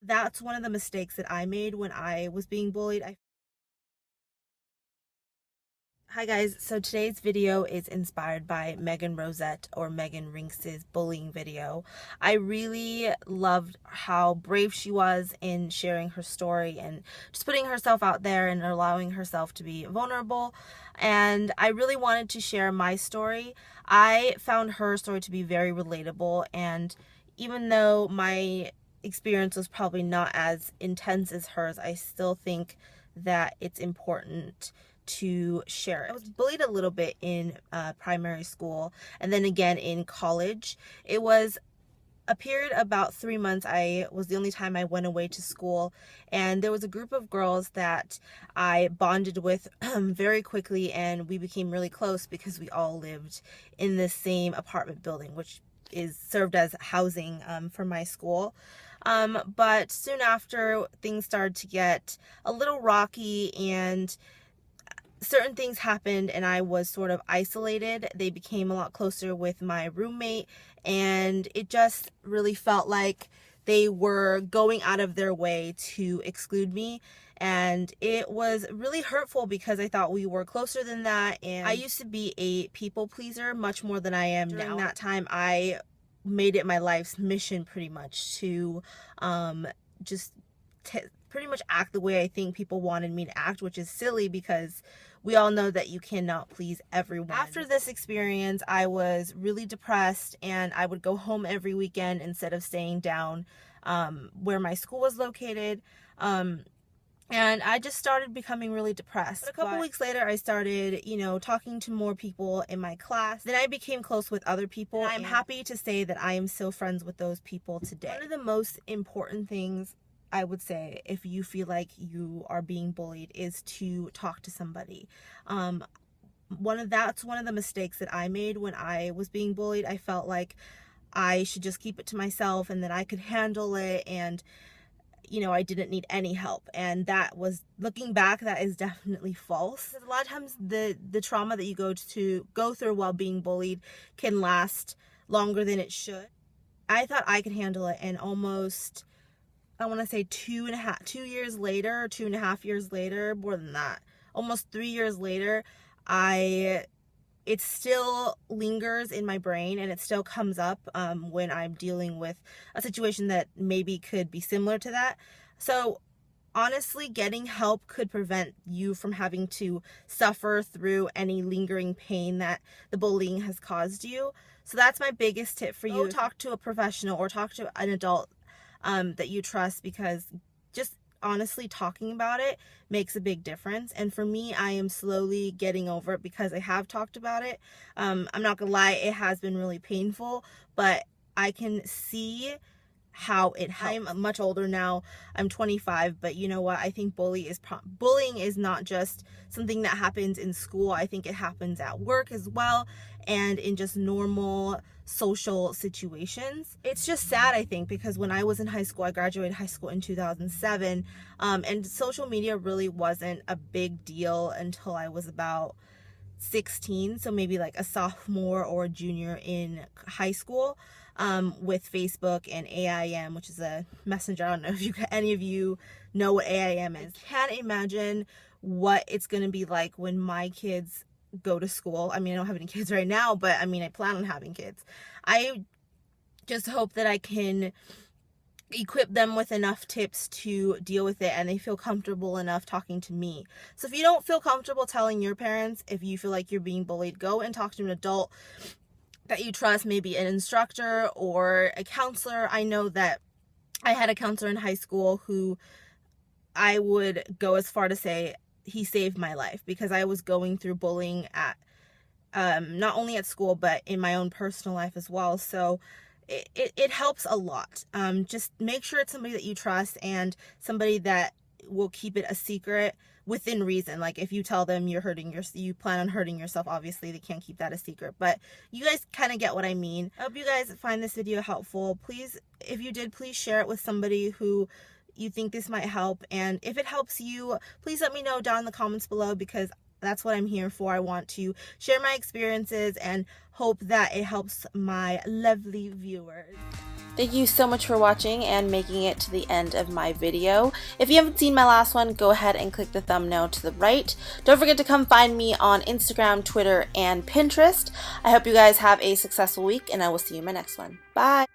That's one of the mistakes that I made when I was being bullied. Hi guys, so today's video is inspired by Megan Rosette or Megan Rinks' bullying video. I really loved how brave she was in sharing her story and just putting herself out there and allowing herself to be vulnerable. And I really wanted to share my story. I found her story to be very relatable, and even though my experience was probably not as intense as hers, I still think that it's important to share. I was bullied a little bit in primary school and then again in college. It was a period about 3 months. I was the only time I went away to school, and there was a group of girls that I bonded with very quickly, and we became really close because we all lived in the same apartment building, which is served as housing for my school. But soon after, things started to get a little rocky, and certain things happened and I was sort of isolated. They became a lot closer with my roommate, and it just really felt like they were going out of their way to exclude me. And it was really hurtful because I thought we were closer than that. And I used to be a people pleaser much more than I am now. During that time, I made it my life's mission pretty much to just pretty much act the way I think people wanted me to act, which is silly because we all know that you cannot please everyone. After this experience, I was really depressed, and I would go home every weekend instead of staying down where my school was located. And I just started becoming really depressed. But a couple weeks later, I started, talking to more people in my class. Then I became close with other people. And I'm happy to say that I am still friends with those people today. One of the most important things I would say, if you feel like you are being bullied, is to talk to somebody. That's one of the mistakes that I made when I was being bullied. I felt like I should just keep it to myself and that I could handle it, and I didn't need any help. And that was, looking back, that is definitely false. Because a lot of times the trauma that you go through while being bullied can last longer than it should. I thought I could handle it, and almost, I want to say 2 years later, 2.5 years later, more than that, almost 3 years later, it still lingers in my brain, and it still comes up when I'm dealing with a situation that maybe could be similar to that. So honestly, getting help could prevent you from having to suffer through any lingering pain that the bullying has caused you. So that's my biggest tip for you. Go talk to a professional or talk to an adult that you trust, because just honestly talking about it makes a big difference. And for me, I am slowly getting over it because I have talked about it. I'm not gonna lie, it has been really painful, but I can see how it helps. I'm much older now. I'm 25, but you know what? I think bullying is not just something that happens in school. I think it happens at work as well, and in just normal social situations. It's just sad, I think, because when I was in high school, I graduated high school in 2007, and social media really wasn't a big deal until I was about 16, so maybe like a sophomore or a junior in high school, with Facebook and AIM, which is a messenger. I don't know if any of you know what AIM is. I can't imagine what it's going to be like when my kids go to school. I mean, I don't have any kids right now, but I mean, I plan on having kids. I just hope that I can equip them with enough tips to deal with it, and they feel comfortable enough talking to me. So if you don't feel comfortable telling your parents, if you feel like you're being bullied, go and talk to an adult that you trust, maybe an instructor or a counselor. I know that I had a counselor in high school who I would go as far to say he saved my life, because I was going through bullying at not only at school but in my own personal life as well. So it helps a lot. Just make sure it's somebody that you trust and somebody that will keep it a secret within reason. Like if you tell them you plan on hurting yourself, obviously they can't keep that a secret, but you guys kind of get what I mean. I hope you guys find this video helpful. Please, if you did, please share it with somebody who you think this might help. And if it helps you, please let me know down in the comments below, because That's what I'm here for. I want to share my experiences and hope that it helps my lovely viewers. Thank you so much for watching and making it to the end of my video. If you haven't seen my last one, go ahead and click the thumbnail to the right. Don't forget to come find me on Instagram, Twitter, and Pinterest. I hope you guys have a successful week, and I will see you in my next one. Bye!